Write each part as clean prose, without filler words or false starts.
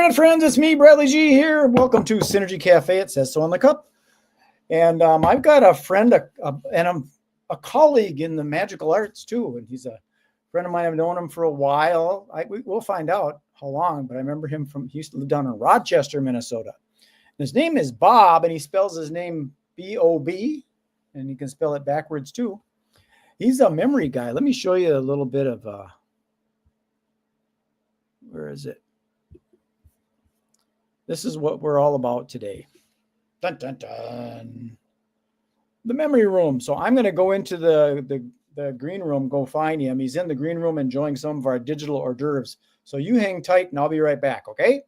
internet friends, it's me, Bradley G here. Welcome to Synergy Cafe. It says so on the cup. And I've got a friend and a colleague in the magical arts too. And he's a friend of mine. I've known him for a while. We'll find out how long, but I remember him he used to live down in Rochester, Minnesota. And his name is Bob, and he spells his name B-O-B, and you can spell it backwards too. He's a memory guy. Let me show you a little bit of, where is it? This is what we're all about today. Dun, dun, dun. The memory room. So I'm going to go into the green room, go find him. He's in the green room enjoying some of our digital hors d'oeuvres. So you hang tight and I'll be right back, okay?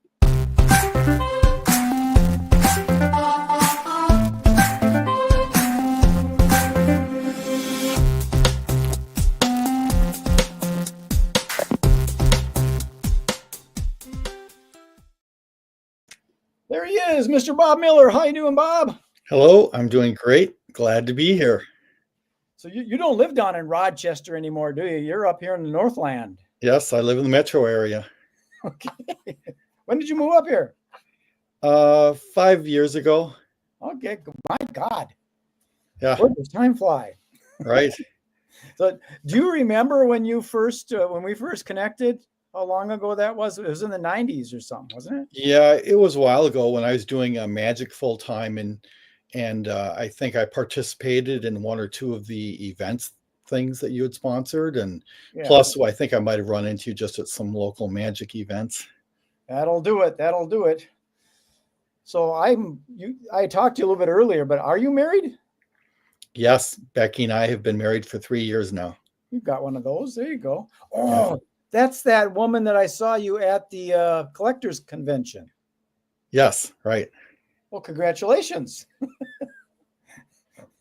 There he is, Mr. Bob Miller. How you doing, Bob? Hello, I'm doing great. Glad to be here. So you don't live down in Rochester anymore, do you? You're up here in the Northland. Yes, I live in the metro area. Okay. When did you move up here? 5 years ago. Okay, my God. Yeah. Where does time fly? Right. So do you remember when you first, when we first connected? How long ago that was? It was in the 90s or something, wasn't it? Yeah, it was a while ago when I was doing magic full time, and I think I participated in one or two of the events things that you had sponsored, and plus I think I might have run into you just at some local magic events. That'll do it. That'll do it. So I talked to you a little bit earlier, but are you married? Yes, Becky and I have been married for 3 years now. You've got one of those. There you go. Oh. Yeah. That's that woman that I saw you at the collectors convention. Yes, right. Well, congratulations.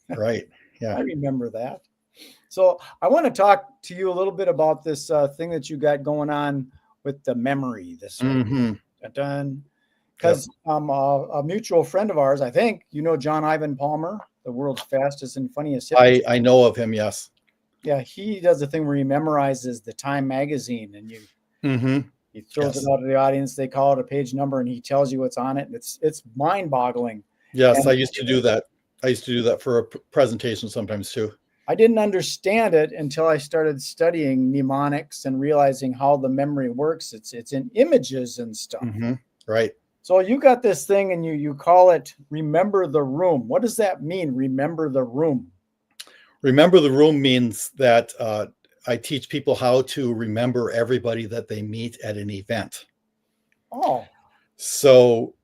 Right. Yeah. I remember that. So I want to talk to you a little bit about this thing that you got going on with the memory this week. Mm-hmm. Because a mutual friend of ours, I think, you know, John Ivan Palmer, the world's fastest and funniest. I know of him. Yes. Yeah, he does the thing where he memorizes the Time magazine, and he throws it out to the audience. They call it a page number, and he tells you what's on it. And it's mind-boggling. Yes, I used to do that. I used to do that for a presentation sometimes too. I didn't understand it until I started studying mnemonics and realizing how the memory works. It's in images and stuff. Mm-hmm. Right. So you got this thing, and you call it Remember the Room. What does that mean, Remember the Room? Remember the room means that I teach people how to remember everybody that they meet at an event. Oh. So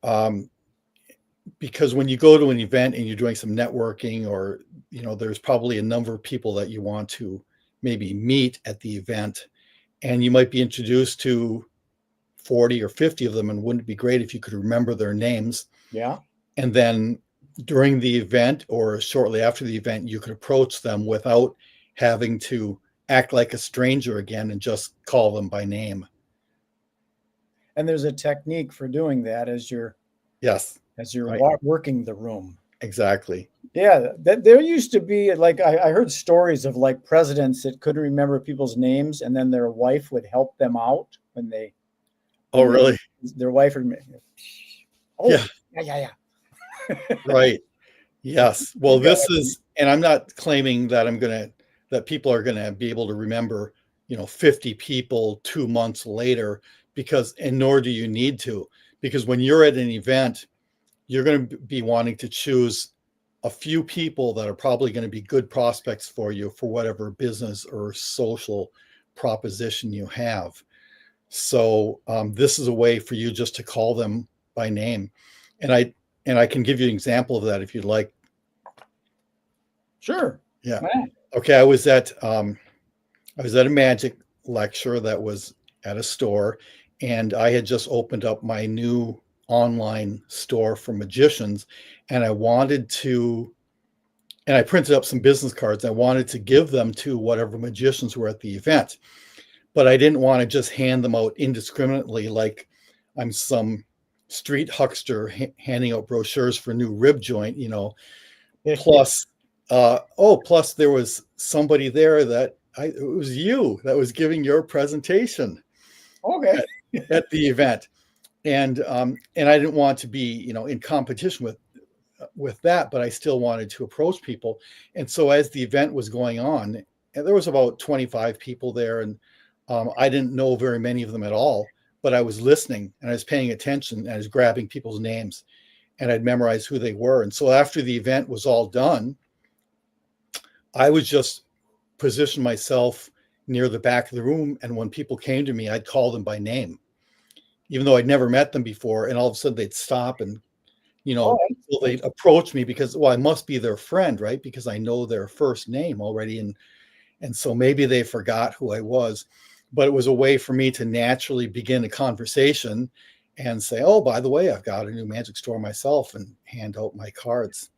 because when you go to an event and you're doing some networking, or, you know, there's probably a number of people that you want to maybe meet at the event, and you might be introduced to 40 or 50 of them, and wouldn't it be great if you could remember their names? Yeah. And then during the event or shortly after the event, you could approach them without having to act like a stranger again and just call them by name. And there's a technique for doing that as you're right. Working the room. Exactly. Yeah, there used to be, like, I heard stories of like presidents that couldn't remember people's names, and then their wife would help them out when they. Oh, really? Their wife would. Oh, yeah. Right. Yes. Well, this is, and I'm not claiming that that people are going to be able to remember, 50 people 2 months later, and nor do you need to, because when you're at an event, you're going to be wanting to choose a few people that are probably going to be good prospects for you for whatever business or social proposition you have. So this is a way for you just to call them by name. And I can give you an example of that if you'd like. Sure. Yeah. Okay. I was at a magic lecture that was at a store, and I had just opened up my new online store for magicians, and I printed up some business cards. I wanted to give them to whatever magicians were at the event, but I didn't want to just hand them out indiscriminately like I'm some street huckster handing out brochures for new rib joint, plus there was somebody there that it was you that was giving your presentation. Okay. at the event. and I didn't want to be, in competition with that, but I still wanted to approach people. And so as the event was going on, and there was about 25 people there, and I didn't know very many of them at all, but I was listening and I was paying attention and I was grabbing people's names and I'd memorized who they were. And so after the event was all done, I would just position myself near the back of the room. And when people came to me, I'd call them by name, even though I'd never met them before. And all of a sudden they'd stop and, Oh, well, they'd approach me because, well, I must be their friend, right? Because I know their first name already. And so maybe they forgot who I was, but it was a way for me to naturally begin a conversation and say, oh, by the way, I've got a new magic store myself, and hand out my cards.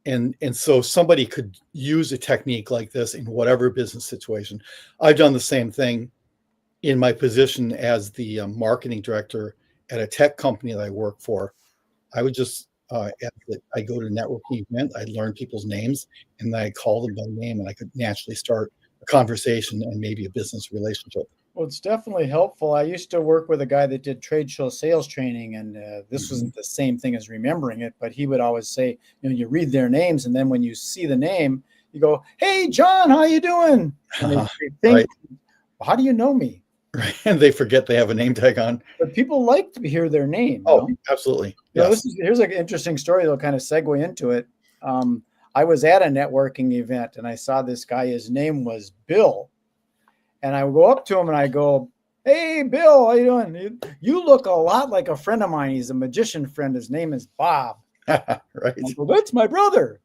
And so somebody could use a technique like this in whatever business situation. I've done the same thing in my position as the marketing director at a tech company that I work for. I would just, I go to a networking event, I'd learn people's names, and then I call them by name, and I could naturally start a conversation and maybe a business relationship. well, it's definitely helpful. I used to work with a guy that did trade show sales training, and this wasn't the same thing as remembering it, but he would always say, you read their names, and then when you see the name, you go, "Hey, John, how you doing?" And they think, Right. "How do you know me?" Right. And they forget they have a name tag on. But people like to hear their name. Oh, absolutely. Yes. Here's an interesting story that'll kind of segue into it. I was at a networking event and I saw this guy. His name was Bill, and I go up to him and I go, "Hey, Bill, how you doing? You look a lot like a friend of mine. He's a magician friend. His name is Bob." Right. Well, that's my brother.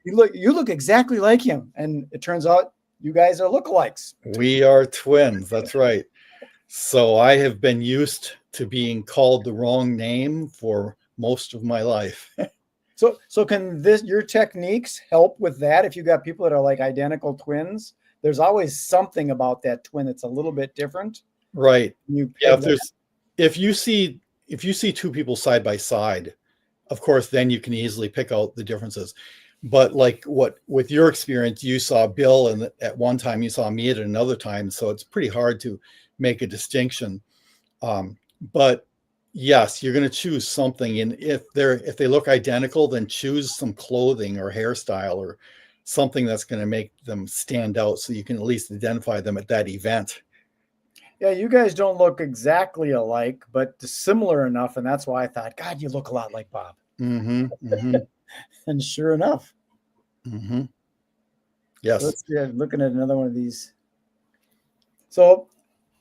You look exactly like him, and it turns out you guys are lookalikes. We are twins. That's right. So I have been used to being called the wrong name for most of my life. So can your techniques help with that? If you got people that are like identical twins, there's always something about that twin that's a little bit different. Right. You Yeah. If you see two people side by side, of course, then you can easily pick out the differences. But like with your experience, you saw Bill, and at one time you saw me at another time. So it's pretty hard to make a distinction. But yes, you're going to choose something. And if they look identical, then choose some clothing or hairstyle or something that's going to make them stand out so you can at least identify them at that event. Yeah, you guys don't look exactly alike, but similar enough. And that's why I thought, God, you look a lot like Bob. Mm-hmm, mm-hmm. And sure enough. Mm-hmm. Yes. Let's looking at another one of these. So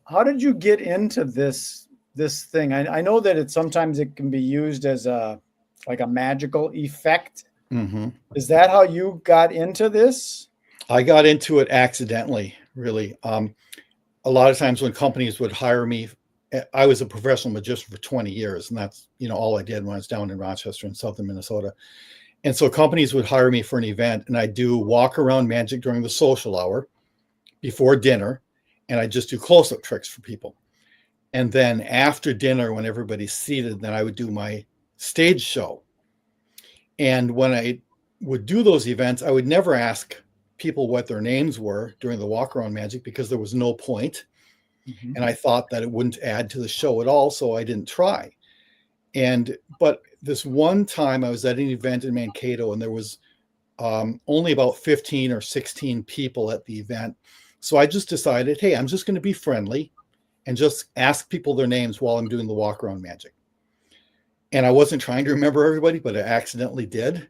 how did you get into this thing? I know that sometimes it can be used as like a magical effect. Mm-hmm. Is that how you got into this? I got into it accidentally, really. A lot of times when companies would hire me, I was a professional magician for 20 years, and that's all I did when I was down in Rochester in southern Minnesota. And so companies would hire me for an event, and I do walk around magic during the social hour before dinner, and I just do close-up tricks for people. And then after dinner, when everybody's seated, then I would do my stage show. And when I would do those events, I would never ask people what their names were during the walk around magic because there was no point. Mm-hmm. And I thought that it wouldn't add to the show at all, so I didn't try. But this one time I was at an event in Mankato, and there was only about 15 or 16 people at the event. So I just decided, hey, I'm just going to be friendly and just ask people their names while I'm doing the walk around magic. And I wasn't trying to remember everybody, but I accidentally did.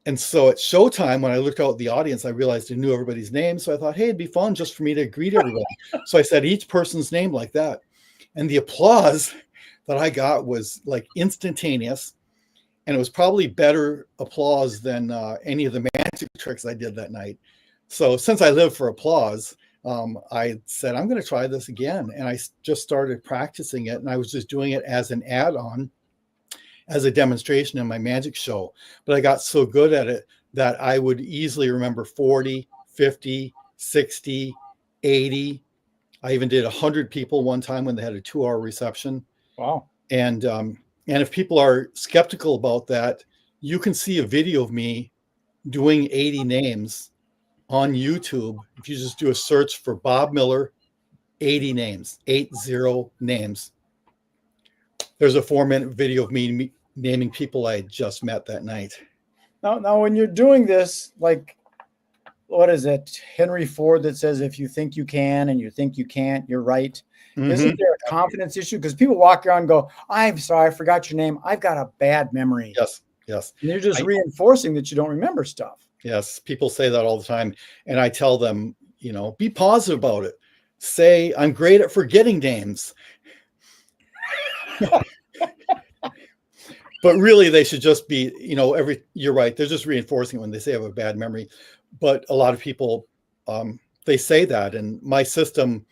And so at showtime, when I looked out at the audience, I realized I knew everybody's name. So I thought, hey, it'd be fun just for me to greet everybody. So I said each person's name like that. And the applause that I got was like instantaneous. And it was probably better applause than any of the magic tricks I did that night. So since I live for applause, I said, I'm going to try this again. And I just started practicing it. And I was just doing it as an add-on, as a demonstration in my magic show. But I got so good at it that I would easily remember 40, 50, 60, 80. I even did 100 people one time when they had a 2-hour reception. Wow. And if people are skeptical about that, you can see a video of me doing 80 names on YouTube. If you just do a search for Bob Miller, 80 names, 80 names. There's a 4-minute video of me naming people I had just met that night. Now, when you're doing this, like, what is it? Henry Ford that says, if you think you can and you think you can't, you're right. Isn't there a confidence issue? Because people walk around and go, I'm sorry, I forgot your name. I've got a bad memory. Yes, yes. And you're just reinforcing that you don't remember stuff. Yes, people say that all the time. And I tell them, be positive about it. Say, I'm great at forgetting names. But really, they should just be, you're right. They're just reinforcing it when they say I have a bad memory. But a lot of people, they say that. And my system,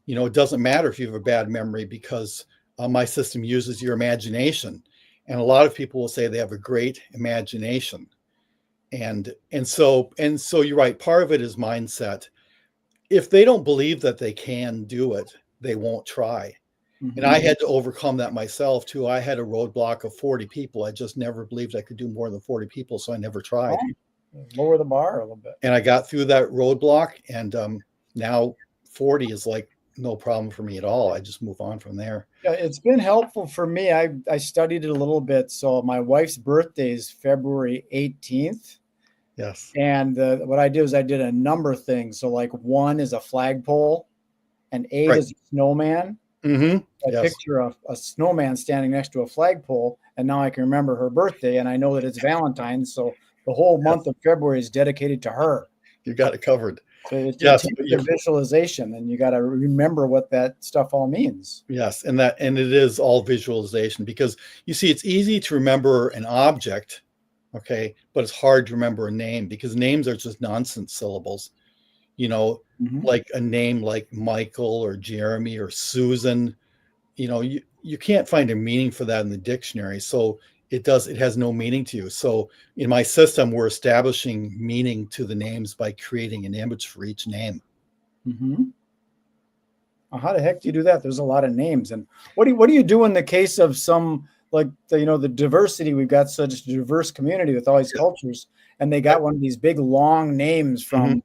it doesn't matter if you have a bad memory, because my system uses your imagination. And a lot of people will say they have a great imagination. And so you're right. Part of it is mindset. If they don't believe that they can do it, they won't try. And I had to overcome that myself too. I had a roadblock of 40 people. I just never believed I could do more than 40 people. So I never tried. Lower the bar a little bit. And I got through that roadblock. And now 40 is like no problem for me at all. I just move on from there. Yeah, it's been helpful for me. I studied it a little bit. So my wife's birthday is February 18th. Yes. And what I did is I did a number of things. So like 1 is a flagpole and 8 is a snowman. I picture a snowman standing next to a flagpole, and now I can remember her birthday, and I know that it's Valentine's, so the whole month of February is dedicated to her. You got it covered. So it takes your visualization, and you got to remember what that stuff all means. Yes, and it is all visualization, because you see, it's easy to remember an object, okay, but it's hard to remember a name, because names are just nonsense syllables. Like a name like Michael or Jeremy or Susan, you can't find a meaning for that in the dictionary. So it has no meaning to you. So in my system, we're establishing meaning to the names by creating an image for each name. Well, how the heck do you do that? There's a lot of names. And what do you do in the case of some, like the diversity? We've got such a diverse community with all these cultures, and they got one of these big long names from.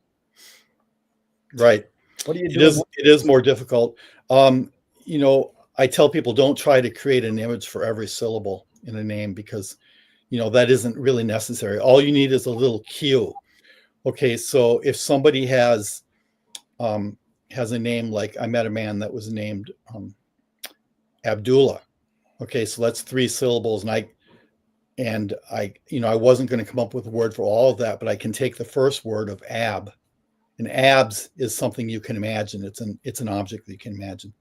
Right. What do you do? It is more difficult. I tell people, don't try to create an image for every syllable in a name, because, that isn't really necessary. All you need is a little cue. Okay. So if somebody has a name, like I met a man that was named Abdullah. Okay. So that's 3 syllables. And I wasn't going to come up with a word for all of that, but I can take the first word of ab. And abs is something you can imagine. It's an object that you can imagine.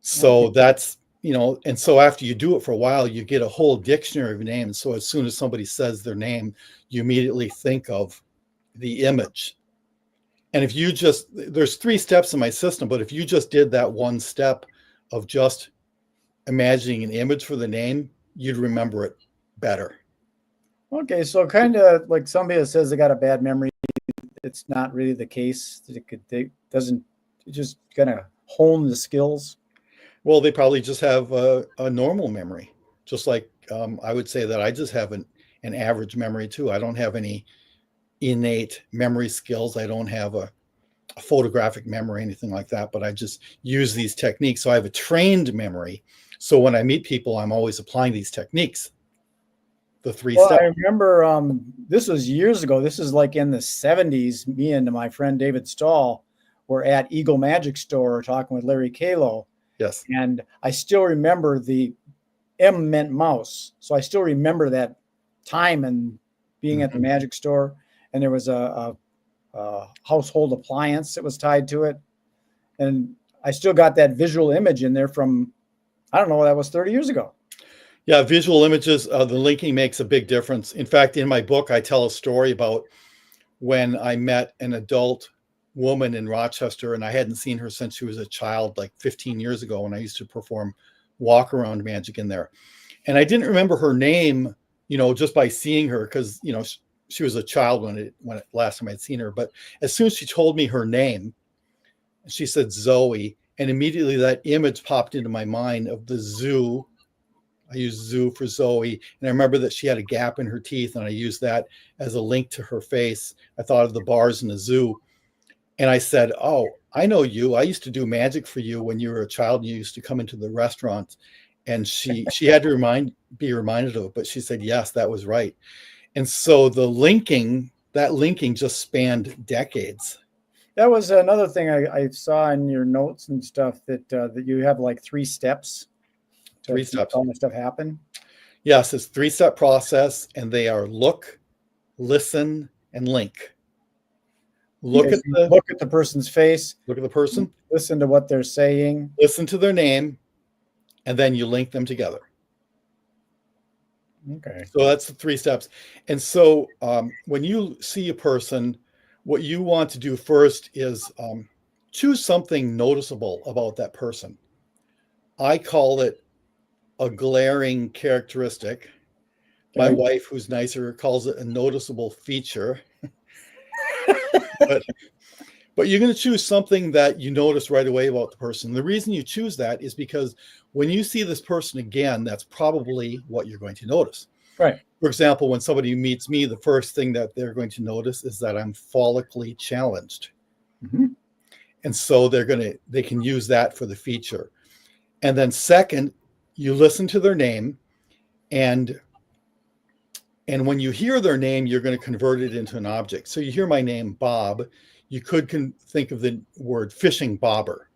So that's, and so after you do it for a while, you get a whole dictionary of names. So as soon as somebody says their name, you immediately think of the image. And if you there's 3 steps in my system, but if you just did that one step of just imagining an image for the name, you'd remember it better. Okay. So kind of like somebody that says they got a bad memory, it's not really the case. It just gonna hone the skills. Well, they probably just have a normal memory, just like I would say that I just have an average memory too. I don't have any innate memory skills. I don't have a photographic memory, anything like that, but I just use these techniques. So I have a trained memory. So when I meet people, I'm always applying these techniques. The 3 steps. I remember this was years ago. This is like in the 70s. Me and my friend David Stahl were at Eagle Magic Store talking with Larry Kalo. Yes. And I still remember the M meant mouse. So I still remember that time and being at the magic store. And there was a household appliance that was tied to it. And I still got that visual image in there from, I don't know, that was 30 years ago. Yeah, visual images, the linking makes a big difference. In fact, in my book, I tell a story about when I met an adult woman in Rochester, and I hadn't seen her since she was a child, like 15 years ago, when I used to perform walk around magic in there. And I didn't remember her name, just by seeing her, because, she was a child when last time I'd seen her. But as soon as she told me her name, she said Zoe, and immediately that image popped into my mind of the zoo. I used zoo for Zoe. And I remember that she had a gap in her teeth, and I used that as a link to her face. I thought of the bars in the zoo. And I said, oh, I know you. I used to do magic for you when you were a child and you used to come into the restaurant. And she had to be reminded of it, but she said, yes, that was right. And so that linking just spanned decades. That was another thing I saw in your notes and stuff, that you have like 3 steps to Three make steps. all this stuff happen. Yes, it's 3-step process, and they are look, listen, and link. Look Okay, at so you look at the person's face, the person, listen to what they're saying. listen to their name, and then you link them together. Okay. So that's the 3 steps. And so when you see a person, what you want to do first is choose something noticeable about that person. I call it a glaring characteristic. My Okay. wife, who's nicer, calls it a noticeable feature. But you're going to choose something that you notice right away about the person. The reason you choose that is because when you see this person again, that's probably what you're going to notice. Right. For example, when somebody meets me, the first thing that they're going to notice is that I'm follically challenged. Mm-hmm. And so they can use that for the feature. And then second, you listen to their name, and when you hear their name, you're going to convert it into an object. So you hear my name, Bob. You could think of the word fishing bobber.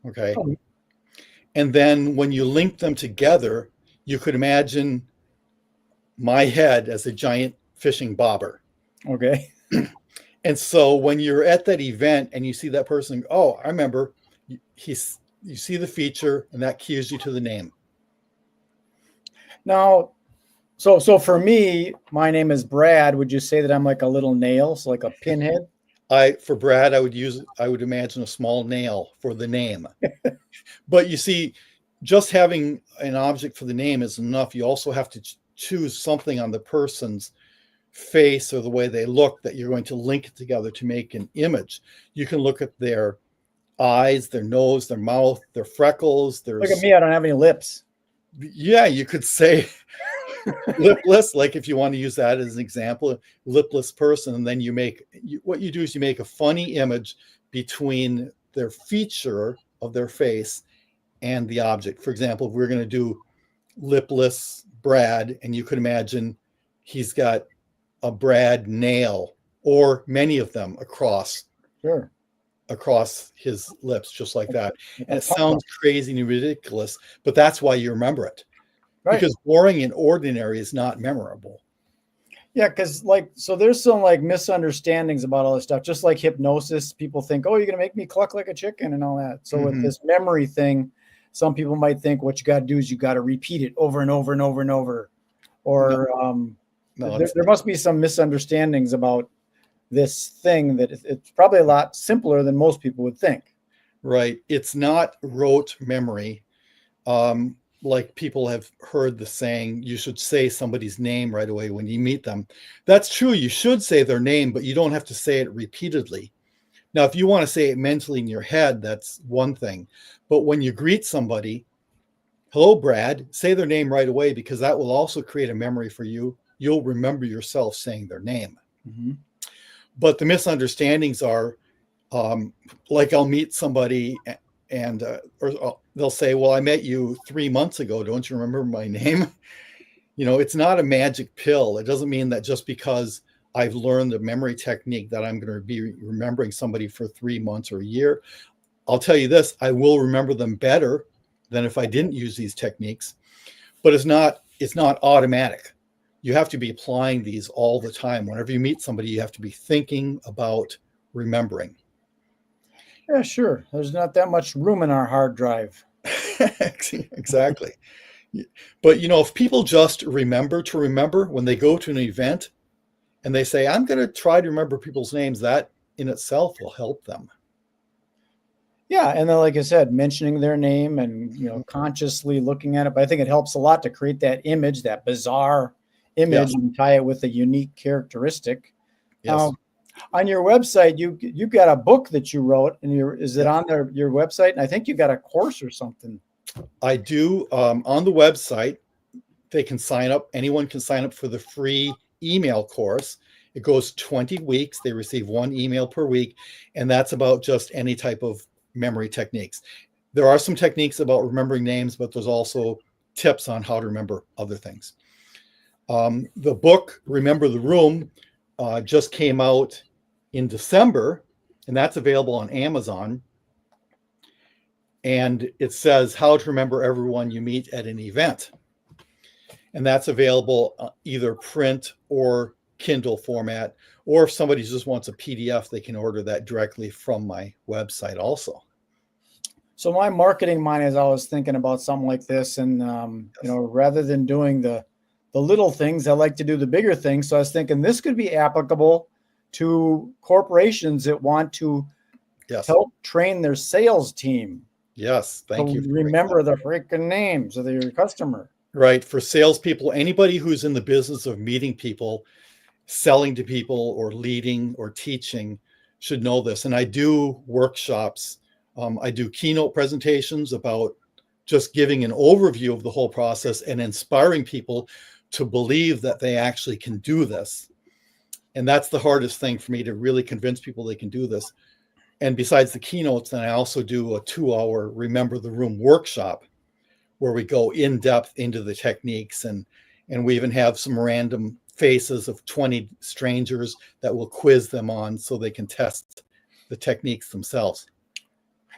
Okay. Oh. And then when you link them together, you could imagine my head as a giant fishing bobber. Okay. And so when you're at that event and you see that person, oh, I remember, you see the feature, and that cues you to the name. Now, so for me, my name is Brad. Would you say that I'm like a little nail, so like a pinhead? For Brad, I would imagine a small nail for the name. But you see, just having an object for the name is enough. You also have to choose something on the person's face or the way they look that you're going to link it together to make an image. You can look at their eyes, their nose, their mouth, their freckles. Look at me, I don't have any lips. Yeah, you could say lipless, like if you want to use that as an example, lipless person. And then what you do is you make a funny image between their feature of their face and the object. For example, if we're going to do lipless Brad, and you could imagine he's got a Brad nail or many of them across his lips, just like that. And it sounds crazy and ridiculous, but that's why you remember it. Right. Because boring and ordinary is not memorable. Yeah, because so there's some misunderstandings about all this stuff. Just like hypnosis, people think, oh, you're going to make me cluck like a chicken and all that. So with this memory thing, some people might think what you got to do is you got to repeat it over and over and over and over. Or there must be some misunderstandings about this thing that it's probably a lot simpler than most people would think. Right. It's not rote memory. Like people have heard the saying, you should say somebody's name right away when you meet them. That's true. You should say their name, but you don't have to say it repeatedly. Now, if you want to say it mentally in your head, that's one thing. But when you greet somebody, hello, Brad, say their name right away, because that will also create a memory for you. You'll remember yourself saying their name. Mm-hmm. But the misunderstandings are like I'll meet somebody and or they'll say, well, I met you 3 months ago. Don't you remember my name? It's not a magic pill. It doesn't mean that just because I've learned a memory technique that I'm going to be remembering somebody for 3 months or a year. I'll tell you this, I will remember them better than if I didn't use these techniques, but it's not automatic. You have to be applying these all the time. Whenever you meet somebody, you have to be thinking about remembering. Yeah, sure. There's not that much room in our hard drive. Exactly. But, if people just remember to remember when they go to an event and they say, I'm going to try to remember people's names, that in itself will help them. Yeah. And then, like I said, mentioning their name and, consciously looking at it. But I think it helps a lot to create that image, that bizarre image, yes, and tie it with a unique characteristic. Yes. On your website, you got a book that you wrote, and is it on your website? And I think you got a course or something. I do. On the website, they can sign up. Anyone can sign up for the free email course. It goes 20 weeks. They receive 1 email per week, and that's about just any type of memory techniques. There are some techniques about remembering names, but there's also tips on how to remember other things. The book, Remember the Room, just came out in December, and that's available on Amazon. And it says how to remember everyone you meet at an event. And that's available either print or Kindle format, or if somebody just wants a PDF, they can order that directly from my website also. So my marketing mind is always thinking about something like this, and rather than doing the little things, I like to do the bigger things. So I was thinking this could be applicable to corporations that want to help train their sales team. Yes, thank you. Remember the freaking names of your customer. Right. For salespeople, anybody who's in the business of meeting people, selling to people, or leading or teaching should know this. And I do workshops. I do keynote presentations about just giving an overview of the whole process and inspiring people to believe that they actually can do this. And that's the hardest thing for me, to really convince people they can do this. And besides the keynotes, then I also do a 2-hour Remember the Room workshop where we go in depth into the techniques, and we even have some random faces of 20 strangers that will quiz them on so they can test the techniques themselves.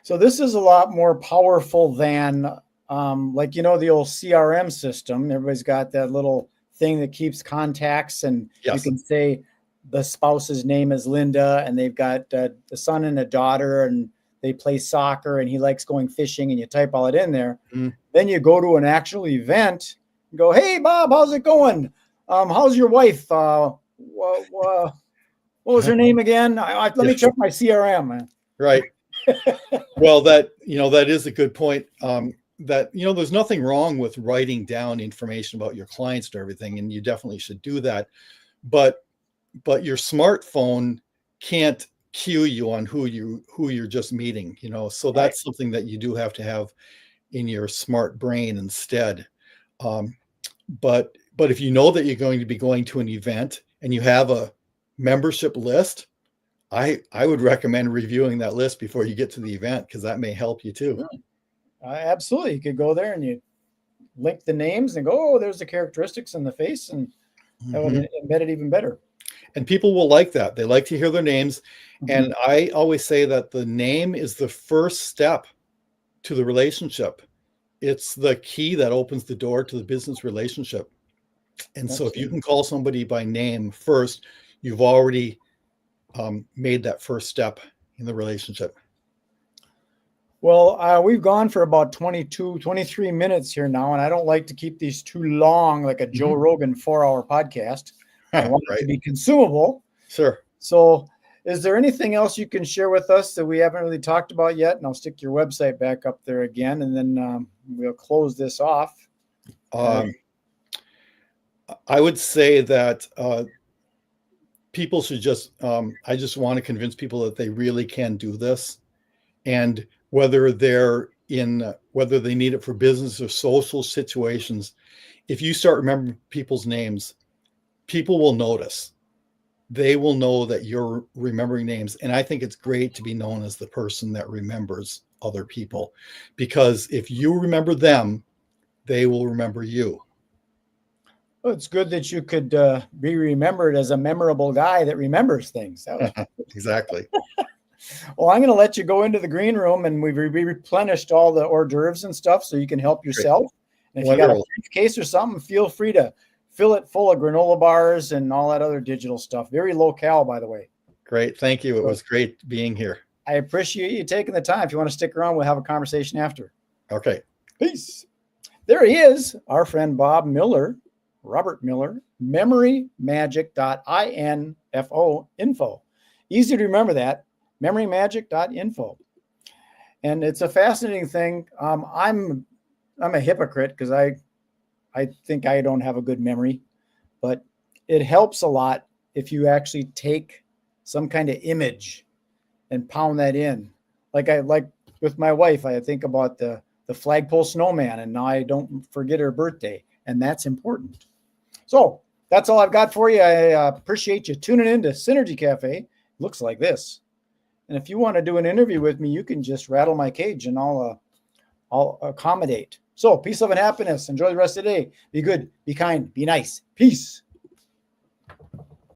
So this is a lot more powerful than the old CRM system. Everybody's got that little thing that keeps contacts, and you can say the spouse's name is Linda, and they've got the son and a daughter, and they play soccer, and he likes going fishing, and you type all it in there. Then you go to an actual event and go, "Hey, Bob, how's it going? How's your wife? What was her name again? Let me check my CRM." Right. Well, that is a good point. There's nothing wrong with writing down information about your clients and everything, and you definitely should do that. But your smartphone can't cue you on who you're just meeting, so that's something that you do have to have in your smart brain instead. But if you know that you're going to be going to an event and you have a membership list, I would recommend reviewing that list before you get to the event, because that may help you too. Absolutely. You could go there and you link the names and go, "Oh, there's the characteristics in the face," and that would embed it even better. And people will like that. They like to hear their names. And I always say that the name is the first step to the relationship. It's the key that opens the door to the business relationship. And so if you can call somebody by name first, you've already made that first step in the relationship. Well, we've gone for about 22, 23 minutes here now, and I don't like to keep these too long, like a Joe Rogan 4-hour podcast. I want it to be consumable. Sure. So is there anything else you can share with us that we haven't really talked about yet? And I'll stick your website back up there again, and then we'll close this off. I would say that people should I just want to convince people that they really can do this. And whether they need it for business or social situations, if you start remembering people's names, people will notice. They will know that you're remembering names. And I think it's great to be known as the person that remembers other people, because if you remember them, they will remember you. Well, it's good that you could be remembered as a memorable guy that remembers things. Exactly. Well, I'm going to let you go into the green room, and we've replenished all the hors d'oeuvres and stuff so you can help yourself. And if you got a briefcase or something, feel free to fill it full of granola bars and all that other digital stuff. Very low cal, by the way. Great. Thank you. It was great being here. I appreciate you taking the time. If you want to stick around, we'll have a conversation after. Okay. Peace. There he is, our friend Bob Miller, Robert Miller, memorymagic.info. Easy to remember that, memorymagic.info. And it's a fascinating thing. I'm a hypocrite because I think I don't have a good memory, but it helps a lot if you actually take some kind of image and pound that in. Like with my wife, I think about the flagpole snowman, and now I don't forget her birthday, and that's important. So that's all I've got for you. I appreciate you tuning in to Synergy Cafe. It looks like this. And if you want to do an interview with me, you can just rattle my cage, and I'll I'll accommodate. So peace, love, and happiness. Enjoy the rest of the day. Be good, be kind, be nice. Peace.